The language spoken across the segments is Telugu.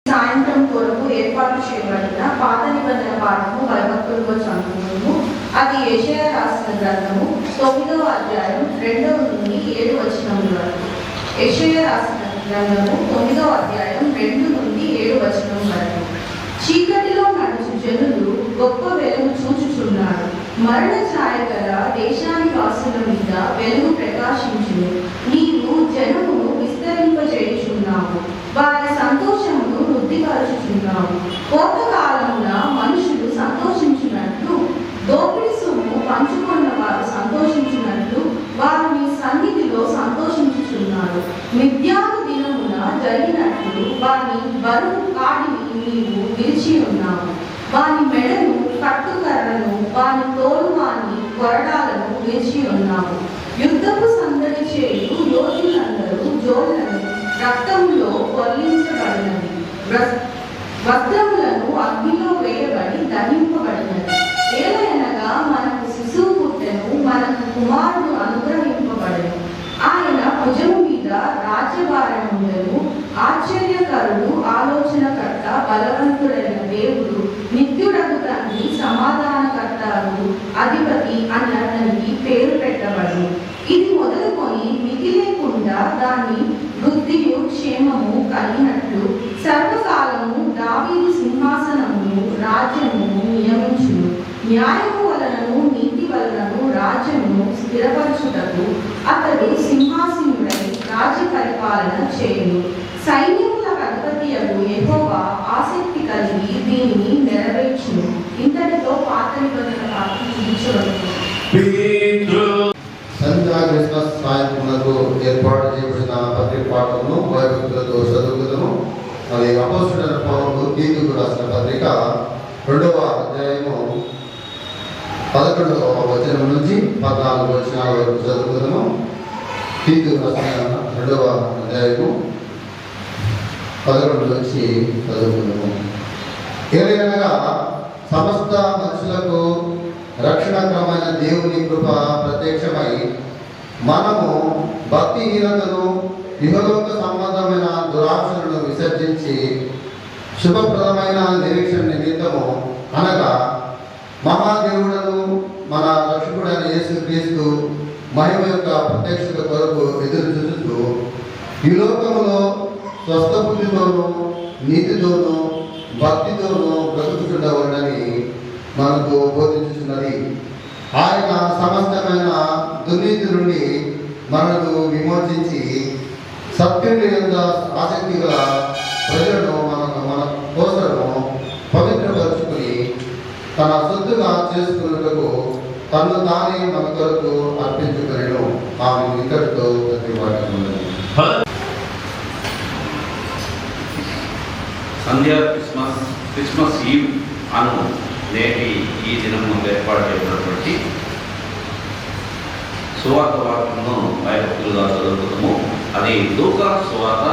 సాయంత్రం కొరకు ఏర్పాటు చేయబడిన పాత నిబంధన పాఠము భయభక్తులతో చదువుకున్నాము. అది యెషయా రాసిన గ్రంథము 9వ అధ్యాయం 2 నుండి 7 వచనముల వరకు. యెషయా రాసిన గ్రంథము 9వ అధ్యాయం 2 నుండి 7 వచనం వరకు. చీకటిలో నడుచు జనులు గొప్ప వెలుగు చూచుచున్నారు. మరణ ఛాయ గల దేశానికి వాసుల మీద వెలుగు ప్రకాశించును. నీవు జనమును విస్తరింపజేయుచున్నావు, వారి సంతోషమును వృద్ధిపరచుచున్నావు. కోతకాలమున మనుషులు సంతోషించినట్లు, దోపిడి సొమ్ము పంచుకున్న వారు సంతోషించినట్లు వారు నీ సన్నిధిలో సంతోషించుచున్నారు. మిథ్యాను దినమున జరిగినట్లు వాని బరువు కాడిని నీవు విరిచి ఉన్నావు. వాని మెడను కట్టుకర్రను, వాని తోలు వాని కొరడాలను విరిచి ఉన్నావు. యుద్ధపు సందడి చేయు యోధులందరూ జోళ్లను రక్తంలో పొర్లించబడినది. వస్త్రములను అగ్నిలో వేయబడి దహింపబడినది. ఏలయనగా మనకు శిశువు పుట్టెను, మనకు కుమారుడు అనుగ్రహింపబడెను. ఆయన భుజము మీద రాజ్యభారం ఉండెను. ఆశ్చర్యకరుడు, ఆలోచనకర్త, బలవంతుడైన దేవుడు, నిత్యుడగు తండ్రి, సమాధానకర్తకు అధిపతి అని అతనికి పేరు పెట్టబడింది. ఇది మొదలుకొని మితి లేకుండా దాని బుద్ధియు క్షేమము కలిగినట్లు సర్వకాలము దావీదు సింహాసనమును రాజ్యమును నియమించును. న్యాయము వలనను నీతి వలనను రాజ్యమును స్థిరపరచుటకు అతడు సింహాసనుడై రాజ్య పరిపాలన చేయును. సైన్యముల అధిపతియగు యెహోవా ఆసక్తి కలిగి దీనిని నెరవేర్చును. ఇంతటితో పాత నిబంధన పాఠం ముగించబడుతుంది. సంధ్యా క్రిస్మస్ సాయంత్రములకు ఏర్పాటు చేయబడిన పత్రిక పాఠమును భయభక్తులతో చదువుకును. అది అపోస్తలుడైన పౌలు తీతుకు రాసిన పత్రిక 2వ అధ్యాయము 11వ వచనం నుంచి 14వ వచనాల వరకు చదువుకును. తీతుకు రాసిన 2వ అధ్యాయము 11 నుంచి చదువుకును. ఏదైనా సమస్త మనుషులకు రక్షణకరమైన దేవుని కృప ప్రత్యక్షమై మనము భక్తిహీనతను, ఇహలోక సంబంధమైన దురాశలను విసర్జించి శుభప్రదమైన నిరీక్షణ నిమిత్తము అనగా మహాదేవుడను మన రక్షకుడైన యేసుక్రీస్తు మహిమ యొక్క ప్రత్యక్షత కొరకు ఎదురు చూస్తూ ఈ లోకములో స్వస్థ బుద్ధితోనూ నీతితోనూ భక్తితోనూ బ్రతుకుతుండవలని మనకు బోధించుతున్నది. ఆయన సమస్తమైన దుర్నీతి నుండి మనకు విమోచించి సత్యుని యొక్క ఆసక్తి గల ప్రజలను మన కోసము పవిత్రపరుచుకుని తన సొత్తుగా చేసుకున్నట్టుకు తను తానే మన కొరకు అర్పించుకునేను. ఆమె ఇంతటితో ప్రతిపాదించుకున్నది. సంధ్యా క్రిస్మస్ ఈవ్ అను నేటి ఈ దినము ఏర్పాటు చేయబడినటువంటి సువార్త వాక్యమును భయభక్తులుగా చదువుతాము. అది లూకా సువార్త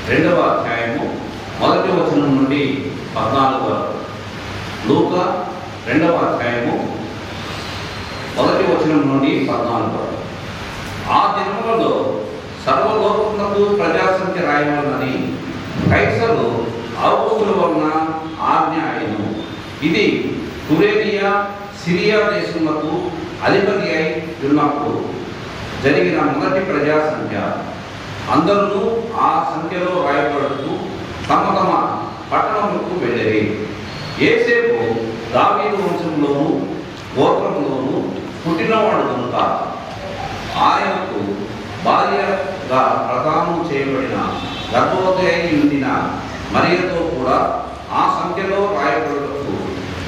2వ అధ్యాయము 1వ వచనం నుండి 14 వరకు. లూకా 2వ అధ్యాయము 1వ వచనం నుండి 14 వరకు. ఆ దినములలో సర్వలోకమునకు ప్రజాసంఖ్య రాయవలనని కైసరు ఔగుస్తుల వలన ఆజ్ఞ అయిను. ఇది తురేనియా సిరియా దేశములకు అధిపతి అయి ఉన్నప్పుడు జరిగిన మొదటి ప్రజా సంఖ్య. అందరూ ఆ సంఖ్యలో రాయబడుతూ తమ తమ పట్టణములకు వెళ్ళేది. యేసేపు దావీదు వంశంలోను గోత్రంలోను పుట్టినవాడు కనుక ఆయనకు భార్యగా ప్రదానం చేయబడిన గర్భవతి అయి ఉండిన మరియతో కూడా ఆ సంఖ్యలో రాయబడుటకు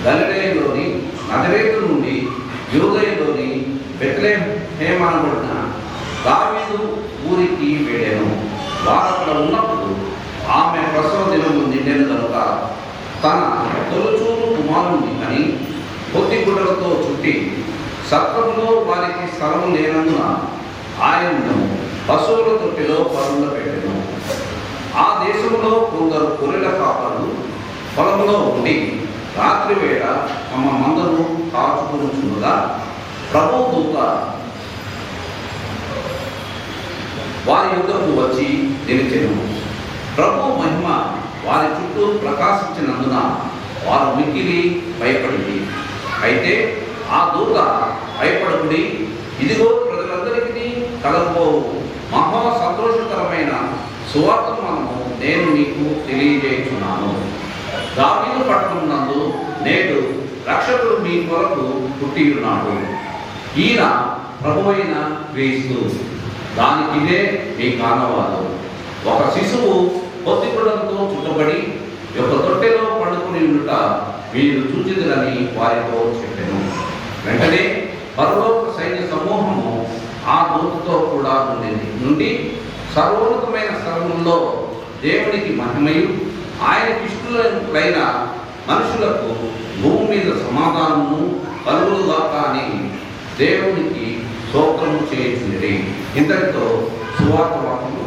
గలిలయలోని నజరేతు నుండి యూదయలోని బెత్లెహేము అనబడిన దావీదు ఊరికి వెళ్ళెను. వారు అక్కడ ఉన్నప్పుడు ఆమె ప్రసవ దినము నిండెను కనుక తన తొలిచూలు కుమారుని అని పొత్తి గుడ్డలతో చుట్టి సత్రములో వారికి స్థలము లేనందున ఆయనను పశువుల తొట్టిలో పరుండబెట్టెను. ఆ దేశంలో కొందరు గొర్రెల కాపరులు పొలంలో ఉండి రాత్రి వేళ తమ మందను కాచుకొనుచుండగా ప్రభు దూత వారి యుద్ధకు వచ్చి నిలిచెను. ప్రభు మహిమ వారి చుట్టూ ప్రకాశించినందున వారు మిక్కిలి భయపడింది. అయితే ఆ దూత భయపడకుడి, ఇదిగో ప్రజలందరికీ కలగబో మహా సంతోషకరమైన సువార్తను నేను మీకు తెలియజేస్తున్నాను. దావీదు పట్టణం నందు నేడు రక్షకుడు మీ కొరకు పుట్టి ఉన్నాడు. ఈయన ప్రభువైన క్రీస్తు. దానికిదే మీ కానవాలు. ఒక శిశువు పొత్తిగుడ్డలతో చుట్టబడి ఒక తొట్టెలో పండుకొని ఉండుట మీరు చూచిదురని వారితో చెప్పెను. వెంటనే పరలోక సైన్య సమూహము ఆ దూతతో కూడా నుండి సర్వోన్నతమైన స్థలముల్లో దేవునికి మహిమయు ఆయనకి ఇష్టలైన మనుషులకు భూమి మీద సమాధానము కలుగులుగాక అని దేవునికి స్తోత్రము చేయుచుండిరి. ఇంతటితో సువార్త వాక్యం